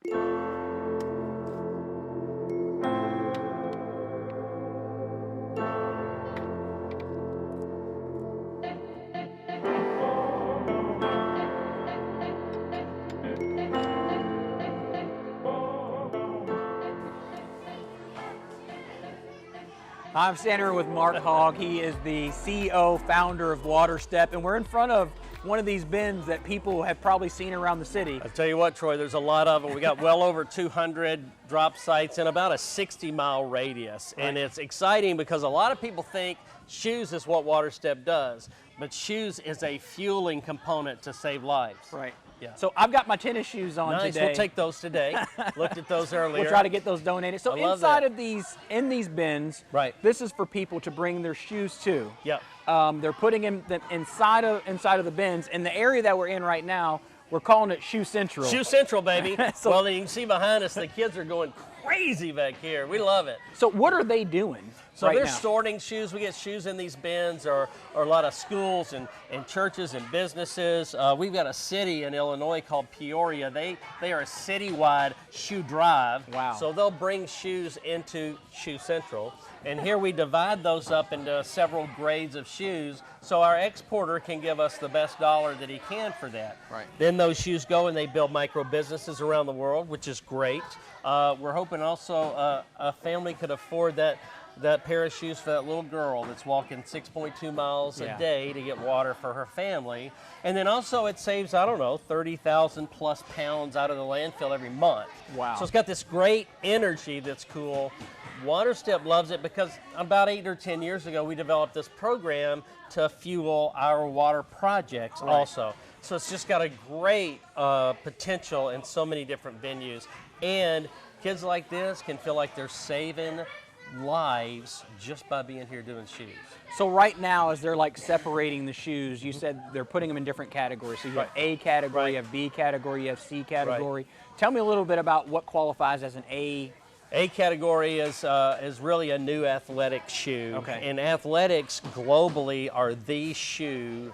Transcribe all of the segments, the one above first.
I'm standing here with Mark Hogg. He is the CEO, founder of Waterstep, and we're in front of one of these bins that people have probably seen around the city. I'll tell you what, Troy, there's a lot of them. We got well over 200 drop sites in about a 60-mile radius. Right. And it's exciting because a lot of people think shoes is what Waterstep does, but shoes is a fueling component to save lives. Right. Yeah. So I've got my tennis shoes on Nice. today. We'll take those today. Looked at those earlier. We'll try to get those donated. So inside of in these bins, right, this is for people to bring their shoes to. Yep. They're putting them inside of the bins. In the area that we're in right now, we're calling it Shoe Central. Shoe Central, baby. So, well, you can see behind us, the kids are going crazy back here. We love it. So what are they doing? So right they're now? sorting shoes. We get shoes in these bins, or a lot of schools and churches and businesses. We've got a city in Illinois called Peoria. They are a citywide shoe drive. Wow. So they'll bring shoes into Shoe Central. And here we divide those up into several grades of shoes, so our exporter can give us the best dollar that he can for that. Right. Then those shoes go and they build micro businesses around the world, which is great. We're hoping also a family could afford that pair of shoes for that little girl that's walking 6.2 miles a day to get water for her family. And then also it saves, I don't know, 30,000 plus pounds out of the landfill every month. Wow. So it's got this great energy that's cool. Waterstep loves it because about 8 or 10 years ago we developed this program to fuel our water projects also. So it's just got a great potential in so many different venues. And kids like this can feel like they're saving lives just by being here doing shoes. So right now, as they're like separating the shoes, you said they're putting them in different categories. So you have A category, you have B category, you have C category. Tell me a little bit about what qualifies as an A. A category is really a new athletic shoe. Okay. And athletics globally are the shoe.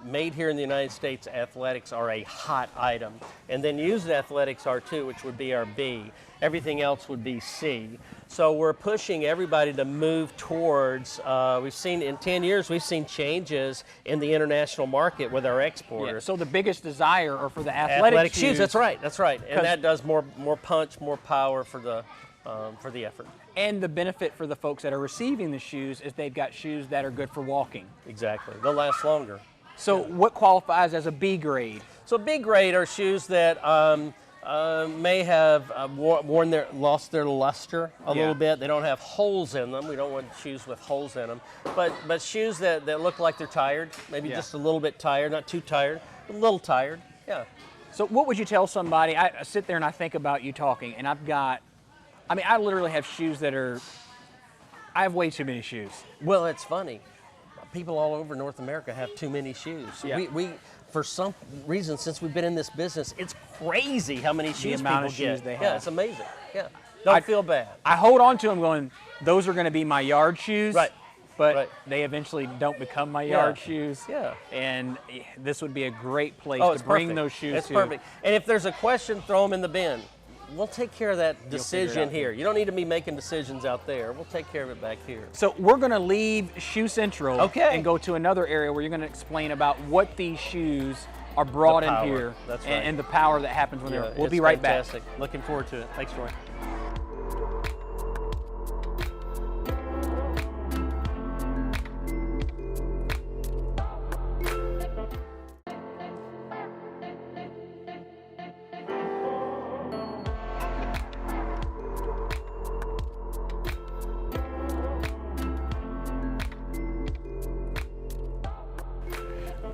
Made here in the United States, athletics are a hot item. And then used athletics are too, which would be our B. Everything else would be C. So we're pushing everybody to move towards, we've seen in 10 years, we've seen changes in the international market with our exporters. Yeah, so the biggest desire are for the athletic shoes. That's right. And that does more punch, more power for the effort. And the benefit for the folks that are receiving the shoes is they've got shoes that are good for walking. Exactly. They'll last longer. So what qualifies as a B grade? So B grade are shoes that may have lost their luster a little bit. They don't have holes in them. We don't want shoes with holes in them. But shoes that look like they're tired, maybe just a little bit tired, not too tired, a little tired. Yeah. So what would you tell somebody? I sit there and I think about you talking, and I literally have shoes I have way too many shoes. Well, it's funny. People all over North America have too many shoes. Yeah. We for some reason, since we've been in this business, it's crazy how many shoes amount people of shoes get. they have. Yeah, it's amazing. Yeah. Don't feel bad. I hold on to them going, those are going to be my yard shoes. Right. But they eventually don't become my yard shoes. Yeah. And this would be a great place to bring those shoes to. It's perfect. And if there's a question, throw them in the bin. We'll take care of that decision here. You don't need to be making decisions out there. We'll take care of it back here. So we're going to leave Shoe Central and go to another area where you're going to explain about what these shoes are brought in here. That's right. And the power that happens when they're. We'll be right back. Looking forward to it. Thanks, Troy.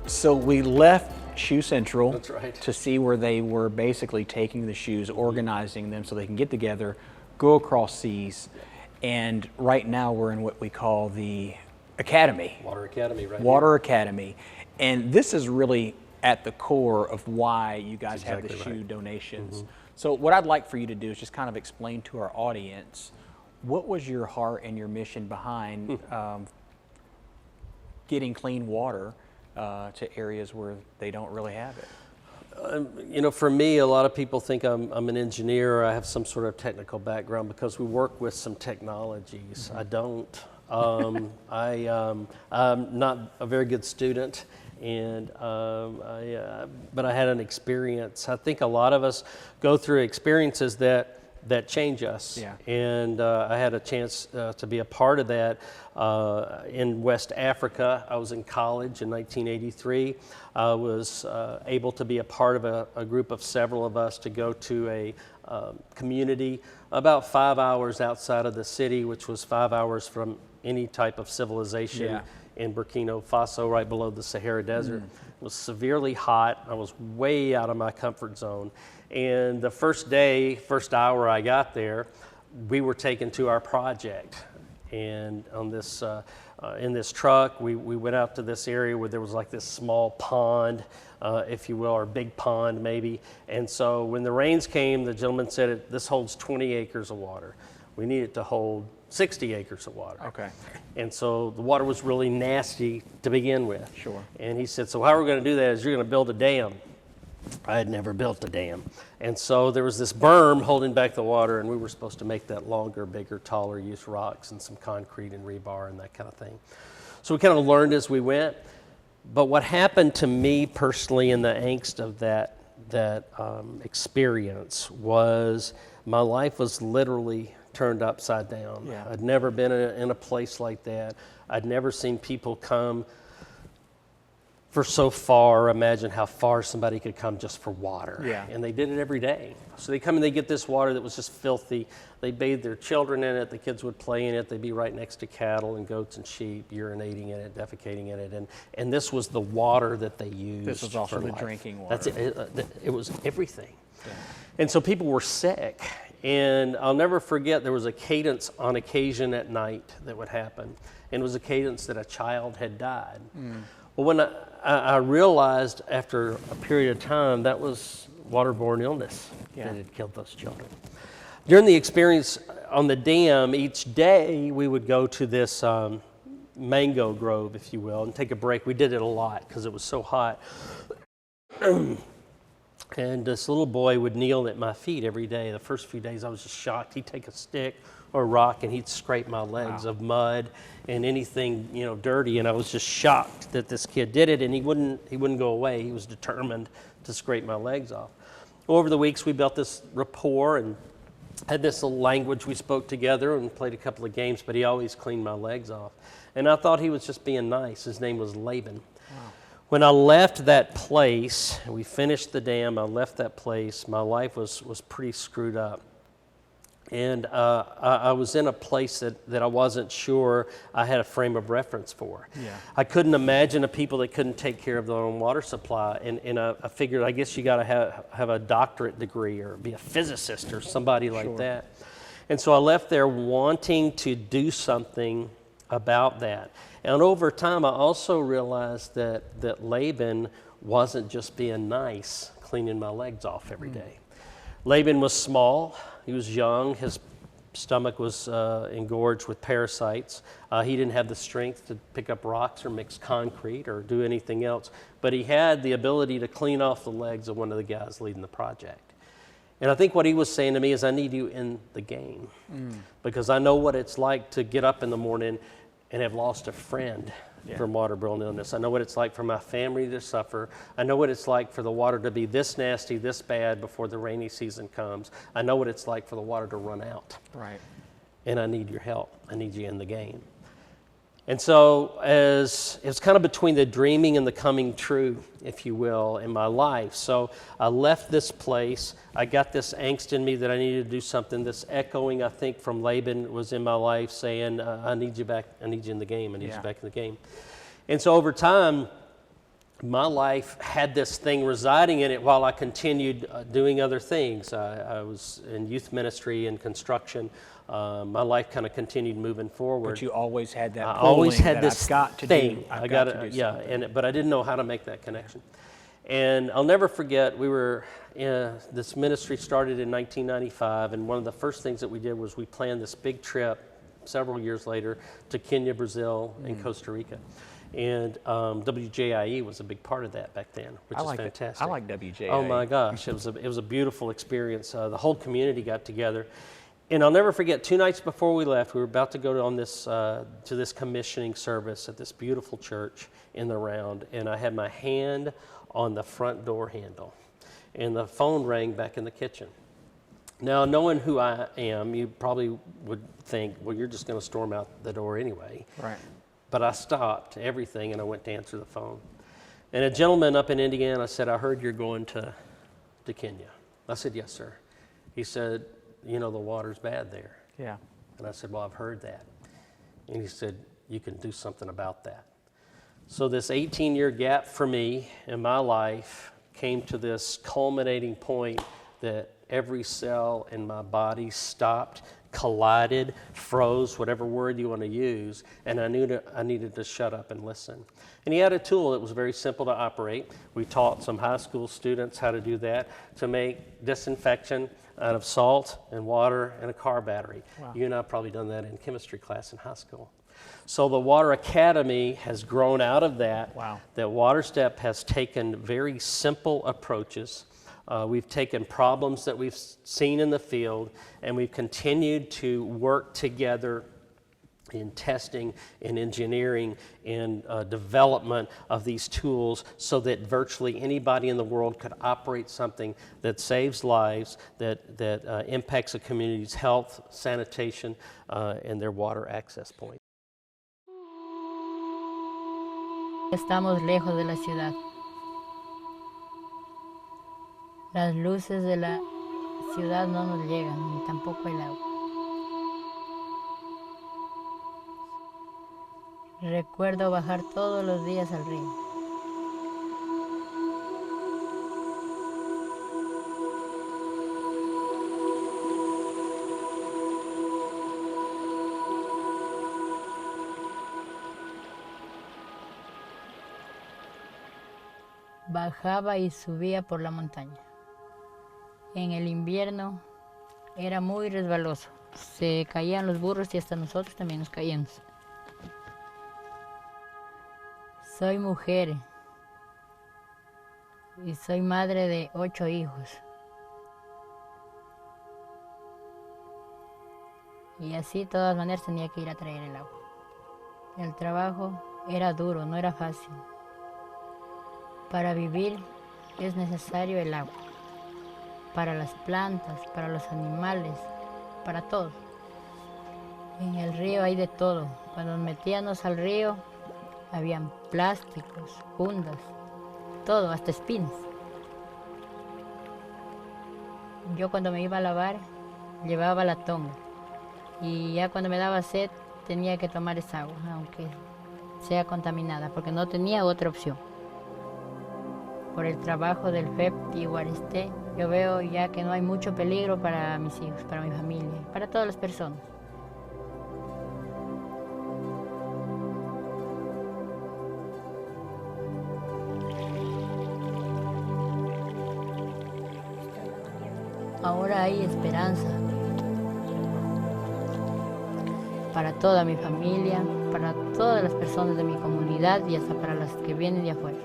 So we left Shoe Central right. to see where they were basically taking the shoes, organizing them so they can get together, go across seas, and right now we're in what we call the Academy. Water Academy, right? Water Academy. And this is really at the core of why you guys have the shoe donations. So what I'd like for you to do is just kind of explain to our audience, what was your heart and your mission behind getting clean water to areas where they don't really have it? You know, for me, a lot of people think I'm an engineer or I have some sort of technical background because we work with some technologies. I don't. I'm not a very good student, and but I had an experience. I think a lot of us go through experiences that change us. Yeah. And I had a chance to be a part of that in West Africa. I was in college in 1983. I was able to be a part of a group of several of us to go to a community about 5 hours outside of the city, which was 5 hours from any type of civilization in Burkina Faso, right below the Sahara Desert. It was severely hot. I was way out of my comfort zone. And the first day, first hour I got there, we were taken to our project. And on this, in this truck, we went out to this area where there was like this small pond, if you will, or big pond maybe. And so when the rains came, the gentleman said, this holds 20 acres of water. We need it to hold 60 acres of water. Okay. And so the water was really nasty to begin with. Sure. And he said, so how we're going to do that is you're going to build a dam. I had never built a dam. And so there was this berm holding back the water, and we were supposed to make that longer, bigger, taller, use rocks and some concrete and rebar and that kind of thing. So we kind of learned as we went. But what happened to me personally in the angst of that experience was my life was literally turned upside down. Yeah. I'd never been in a place like that. I'd never seen people come for so far. Imagine how far somebody could come just for water. Yeah. And they did it every day. So they come and they get this water that was just filthy. They bathed their children in it. The kids would play in it. They'd be right next to cattle and goats and sheep, urinating in it, defecating in it. And this was the water that they used. This was also for the life. drinking water. That's it. It was everything. Yeah. And so people were sick. And I'll never forget, there was a cadence on occasion at night that would happen. And it was a cadence that a child had died. Well, when I realized after a period of time that was waterborne illness that had killed those children. During the experience on the dam, each day we would go to this mango grove, if you will, and take a break. We did it a lot because it was so hot. And this little boy would kneel at my feet every day. The first few days I was just shocked. He'd take a stick or a rock and he'd scrape my legs of mud and anything, you know, dirty. And I was just shocked that this kid did it, and he wouldn't go away. He was determined to scrape my legs off. Over the weeks we built this rapport and had this little language we spoke together and played a couple of games, but he always cleaned my legs off. And I thought he was just being nice. His name was Laban. Wow. When I left that place, we finished the dam, I left that place, my life was pretty screwed up. And I was in a place that I wasn't sure I had a frame of reference for. Yeah. I couldn't imagine a people that couldn't take care of their own water supply. And I figured, I guess you got to have a doctorate degree or be a physicist or somebody like that. And so I left there wanting to do something about that. And over time, I also realized that Laban wasn't just being nice, cleaning my legs off every day. Laban was small. He was young. His stomach was engorged with parasites. He didn't have the strength to pick up rocks or mix concrete or do anything else. But he had the ability to clean off the legs of one of the guys leading the project. And I think what he was saying to me is, I need you in the game. Because I know what it's like to get up in the morning and have lost a friend from waterborne illness. I know what it's like for my family to suffer. I know what it's like for the water to be this nasty, this bad before the rainy season comes. I know what it's like for the water to run out. Right. And I need your help. I need you in the game. And so as it's kind of between the dreaming and the coming true, if you will, in my life. So I left this place. I got this angst in me that I needed to do something. This echoing, I think, from Laban was in my life saying, I need you back. I need you in the game. I need you back in the game. And so over time, my life had this thing residing in it while I continued doing other things. I was in youth ministry and construction. My life kind of continued moving forward. But you always had that. I always had that this I've got to thing. do. I've got to do something. But I didn't know how to make that connection. And I'll never forget, we were this ministry started in 1995, and one of the first things that we did was we planned this big trip several years later to Kenya, Brazil, and Costa Rica. And WJIE was a big part of that back then, which is fantastic. I like WJIE. Oh my gosh, it was a beautiful experience. The whole community got together. And I'll never forget, 2 nights before we left, we were about to go on this, to this commissioning service at this beautiful church in the Round, and I had my hand on the front door handle, and the phone rang back in the kitchen. Now, knowing who I am, you probably would think, well, you're just going to storm out the door anyway. Right. But I stopped everything, and I went to answer the phone. And a gentleman up in Indiana said, I heard you're going to Kenya. I said, yes, sir. He said, you know, the water's bad there. Yeah. And I said, well, I've heard that. And he said, you can do something about that. So this 18-year gap for me in my life came to this culminating point that every cell in my body stopped, collided, froze, whatever word you want to use, and I knew that I needed to shut up and listen. And he had a tool that was very simple to operate. We taught some high school students how to do that, to make disinfection out of salt and water and a car battery. Wow. You and I have probably done that in chemistry class in high school. So the Water Academy has grown out of that. Wow. That Waterstep has taken very simple approaches. We've taken problems that we've seen in the field, and we've continued to work together in testing, in engineering, in development of these tools so that virtually anybody in the world could operate something that saves lives, that impacts a community's health, sanitation, and their water access point. Estamos lejos de la ciudad. Las luces de la ciudad no nos llegan, ni tampoco el agua. Recuerdo bajar todos los días al río. Bajaba y subía por la montaña. En el invierno era muy resbaloso. Se caían los burros y hasta nosotros también nos caíamos. Soy mujer y soy madre de 8 hijos. Y así, de todas maneras, tenía que ir a traer el agua. El trabajo era duro, no era fácil. Para vivir es necesario el agua. Para las plantas, para los animales, para todo. En el río hay de todo. Cuando nos metíamos al río, habían plásticos, fundas, todo, hasta espinas. Yo cuando me iba a lavar, llevaba la tonga. Y ya cuando me daba sed, tenía que tomar esa agua, aunque sea contaminada, porque no tenía otra opción. Por el trabajo del FEP y Waterstep, yo veo ya que no hay mucho peligro para mis hijos, para mi familia, para todas las personas. Ahora hay esperanza para toda mi familia, para todas las personas de mi comunidad y hasta para las que vienen de afuera.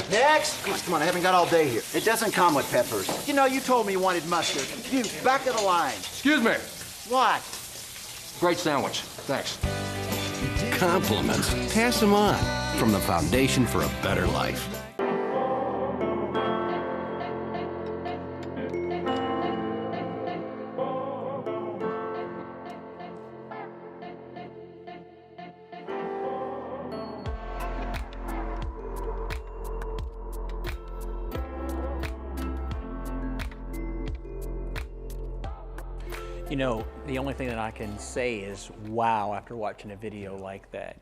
Next! Come on, I haven't got all day here. It doesn't come with peppers. You know, you told me you wanted mustard. You, back of the line. Excuse me. What? Great sandwich. Thanks. Compliments. Pass them on. From the Foundation for a Better Life. You know, the only thing that I can say is wow after watching a video like that.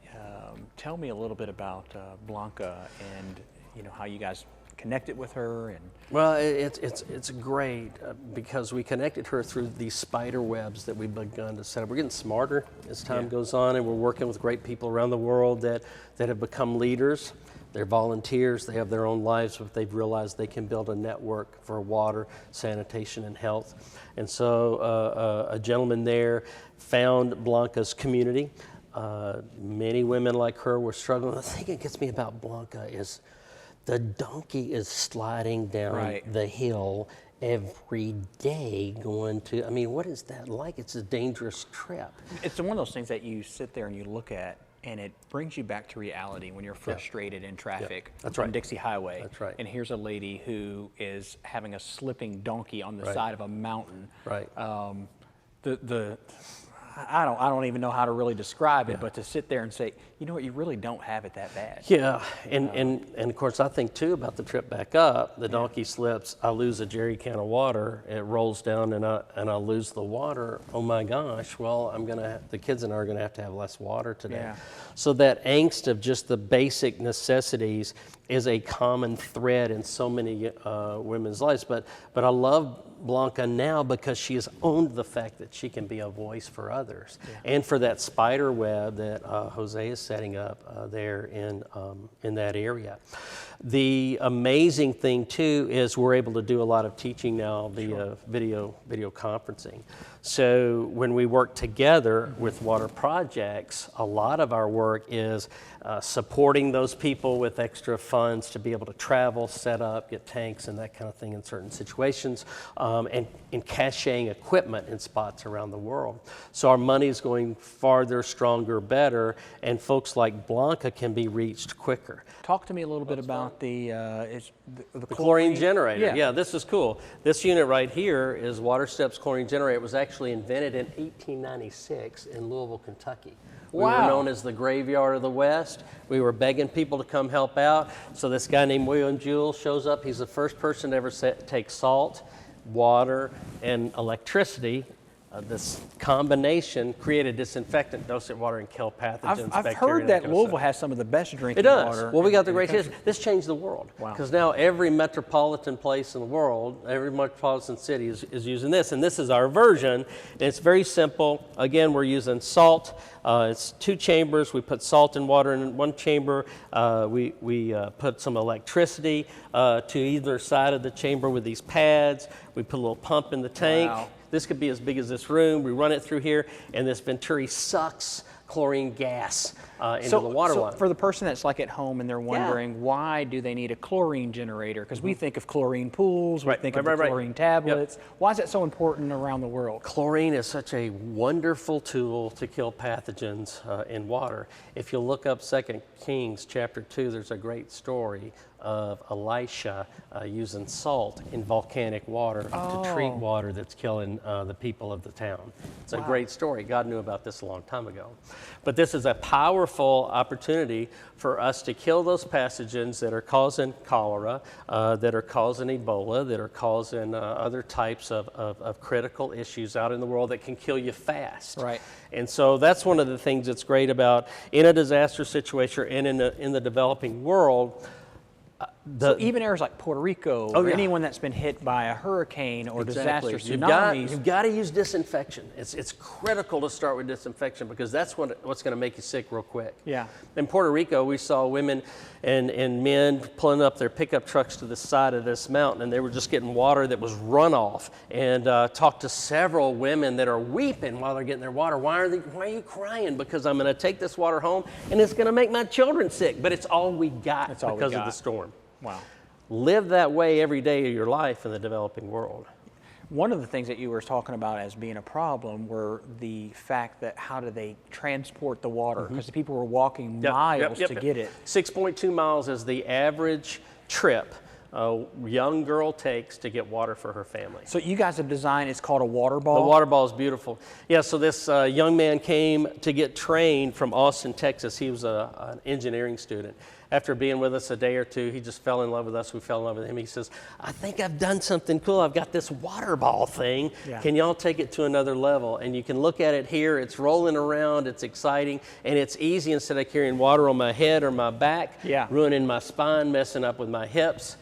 Tell me a little bit about Blanca and, you know, how you guys connected with her. And Well, it's great because we connected her through these spider webs that we've begun to set up. We're getting smarter as time goes on, and we're working with great people around the world that have become leaders. They're volunteers, they have their own lives, but they've realized they can build a network for water, sanitation, and health. And so a gentleman there found Blanca's community. Many women like her were struggling. The thing that gets me about Blanca is the donkey is sliding down the hill every day going to, I mean, what is that like? It's a dangerous trip. it's one of those things that you sit there and you look at, and it brings you back to reality when you're frustrated in traffic on Dixie Highway. That's right. And here's a lady who is having a slipping donkey on the side of a mountain. Right. I don't even know how to really describe it, but to sit there and say, you know what, you really don't have it that bad. Yeah, and of course I think too about the trip back up. The donkey slips, I lose a jerry can of water, it rolls down and I lose the water. Oh my gosh, well the kids and I are gonna have to have less water today. Yeah. So that angst of just the basic necessities is a common thread in so many women's lives. But I love Blanca now because she has owned the fact that she can be a voice for others, and for that spider web that Jose is setting up there in that area. The amazing thing too is we're able to do a lot of teaching now via video conferencing. So when we work together with water projects, a lot of our work is supporting those people with extra funds to be able to travel, set up, get tanks and that kind of thing in certain situations, and caching equipment in spots around the world. So our money is going farther, stronger, better, and folks like Blanca can be reached quicker. Talk to me a little bit about the chlorine generator. Yeah. This is cool. This unit right here is Waterstep's chlorine generator. It was actually invented in 1896 in Louisville, Kentucky. We were known as the graveyard of the West. We were begging people to come help out. So this guy named William Jewell shows up. He's the first person to ever take salt, water, and electricity. This combination created disinfectant, dosage water, and kill pathogens. I've bacteria, heard that kind of Louisville stuff. has some of the best drinking It does. water. Well, we got the in great country. history. This changed the world. Wow. Because now every metropolitan place in the world, every metropolitan city is using this. And this is our version. It's very simple. Again, we're using salt. It's 2 chambers. We put salt and water in one chamber. We put some electricity to either side of the chamber with these pads. We put a little pump in the tank. Wow. This could be as big as this room. We run it through here, and this Venturi sucks chlorine gas into the water line. For the person that's like at home and they're wondering why do they need a chlorine generator? Because we think of chlorine pools, we think of the chlorine tablets. Why is that so important around the world? Chlorine is such a wonderful tool to kill pathogens in water. If you look up 2 Kings chapter 2, there's a great story of Elisha using salt in volcanic water to treat water that's killing the people of the town. It's a great story. God knew about this a long time ago. But this is a powerful opportunity for us to kill those pathogens that are causing cholera, that are causing Ebola, that are causing other types of critical issues out in the world that can kill you fast. Right. And so that's one of the things that's great about in a disaster situation and in the developing world. So even areas like Puerto Rico, or anyone that's been hit by a hurricane or disaster, tsunamis. You've got to use disinfection. It's critical to start with disinfection because that's what's going to make you sick real quick. Yeah. In Puerto Rico, we saw women and men pulling up their pickup trucks to the side of this mountain, and they were just getting water that was runoff. And talked to several women that are weeping while they're getting their water. Why are you crying? Because I'm going to take this water home, and it's going to make my children sick. But it's all we got because of the storm. Wow. Live that way every day of your life in the developing world. One of the things that you were talking about as being a problem were the fact that how do they transport the water? Because the people were walking miles to get it. 6.2 miles is the average trip a young girl takes to get water for her family. So you guys have designed, it's called a water ball? The water ball is beautiful. Yeah, so this young man came to get trained from Austin, Texas. He was an engineering student. After being with us a day or two, he just fell in love with us. We fell in love with him. He says, I think I've done something cool. I've got this water ball thing. Yeah. Can y'all take it to another level? And you can look at it here. It's rolling around. It's exciting. And it's easy instead of carrying water on my head or my back, ruining my spine, messing up with my hips.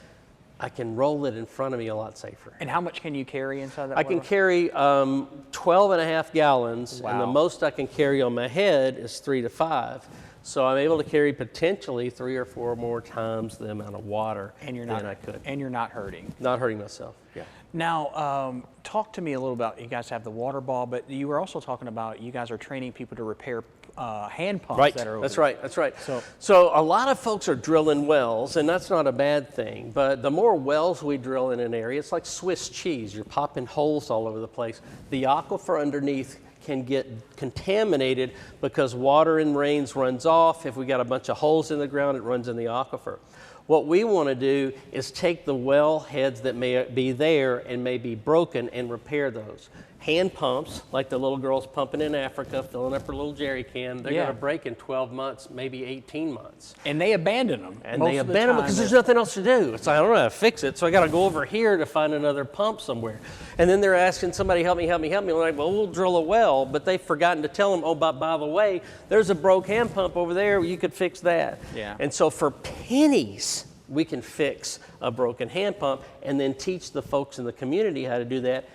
I can roll it in front of me a lot safer. And how much can you carry inside that I water can ball? carry 12.5 gallons, and the Wow. most I can carry on my head is 3 to 5. So I'm able to carry potentially 3 or 4 more times the amount of water than I could. And you're not hurting. Not hurting myself, yeah. Now, talk to me a little about, you guys have the water ball, but you were also talking about you guys are training people to repair hand pumps Right, that are over that's there. right, that's right. So- So a lot of folks are drilling wells, and that's not a bad thing, but the more wells we drill in an area, it's like Swiss cheese. You're popping holes all over the place. The aquifer underneath can get contaminated because water in rains runs off. If we got a bunch of holes in the ground, it runs in the aquifer. What we want to do is take the well heads that may be there and may be broken and repair those. Hand pumps, like the little girl's pumping in Africa, filling up her little jerry can, they're going to break in 12 months, maybe 18 months. And they abandon them. And they abandon them because there's nothing else to do. It's like, I don't know how to fix it, so I got to go over here to find another pump somewhere. And then they're asking somebody, help me, help me, help me. We're like, well, we'll drill a well, but they've forgotten to tell them, oh, by the way, there's a broke hand pump over there. You could fix that. Yeah. And so for pennies, we can fix a broken hand pump and then teach the folks in the community how to do that,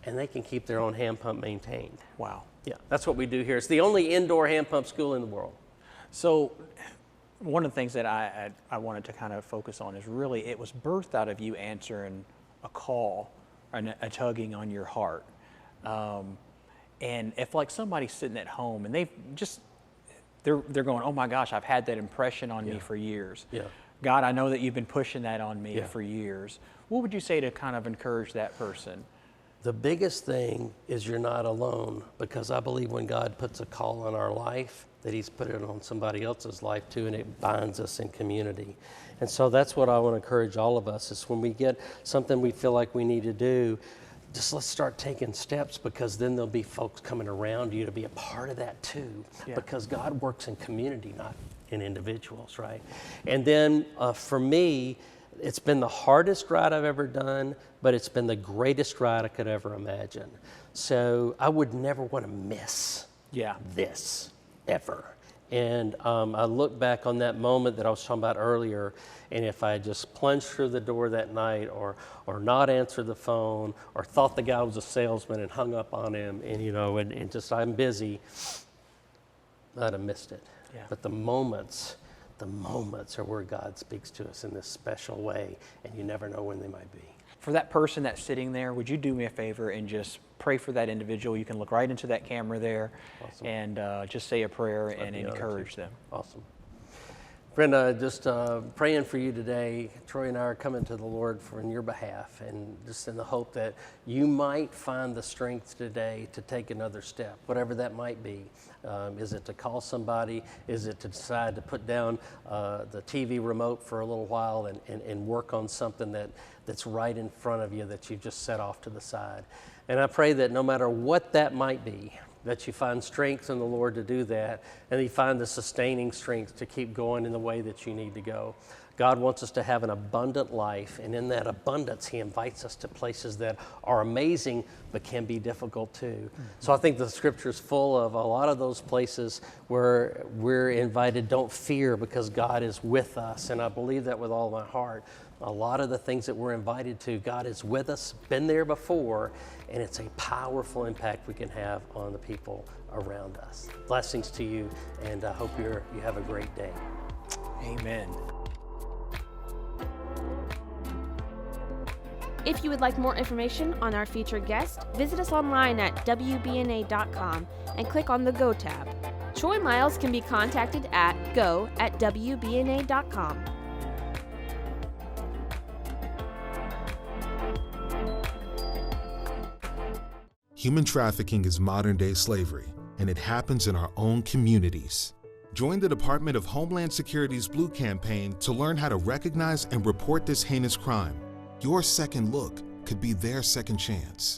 and they can keep their own hand pump maintained. Wow. Yeah, that's what we do here. It's the only indoor hand pump school in the world. So one of the things that I wanted to kind of focus on is really it was birthed out of you answering a call and a tugging on your heart. And if like somebody's sitting at home and they're going, oh my gosh, I've had that impression on me for years. Yeah. God, I know that you've been pushing that on me for years. What would you say to kind of encourage that person? The biggest thing is you're not alone, because I believe when God puts a call on our life, that he's put it on somebody else's life too, and it binds us in community. And so that's what I want to encourage all of us, is when we get something we feel like we need to do, just let's start taking steps, because then there'll be folks coming around you to be a part of that too. Yeah. Because God works in community, not in individuals, right? And then for me, it's been the hardest ride I've ever done, but it's been the greatest ride I could ever imagine. So I would never want to miss this, ever. And I look back on that moment that I was talking about earlier, and if I had just plunged through the door that night, or not answered the phone, or thought the guy was a salesman and hung up on him, and and just I'm busy, I'd have missed it. Yeah. But the moments are where God speaks to us in this special way, and you never know when they might be. For that person that's sitting there, would you do me a favor and just pray for that individual? You can look right into that camera there. Awesome. And just say a prayer and be honored encourage to. them. Awesome. Brenda, just praying for you today. Troy and I are coming to the Lord in your behalf, and just in the hope that you might find the strength today to take another step, whatever that might be. Is it to call somebody? Is it to decide to put down the TV remote for a little while and work on something that's right in front of you that you've just set off to the side? And I pray that no matter what that might be, that you find strength in the Lord to do that, and you find the sustaining strength to keep going in the way that you need to go. God wants us to have an abundant life, and in that abundance, he invites us to places that are amazing, but can be difficult too. Mm-hmm. So I think the scripture is full of a lot of those places where we're invited, don't fear, because God is with us, and I believe that with all my heart. A lot of the things that we're invited to, God is with us, been there before, and it's a powerful impact we can have on the people around us. Blessings to you, and I hope you have a great day. Amen. If you would like more information on our featured guest, visit us online at wbna.com and click on the Go tab. Troy Miles can be contacted at go@wbna.com. Human trafficking is modern-day slavery, and it happens in our own communities. Join the Department of Homeland Security's Blue Campaign to learn how to recognize and report this heinous crime. Your second look could be their second chance.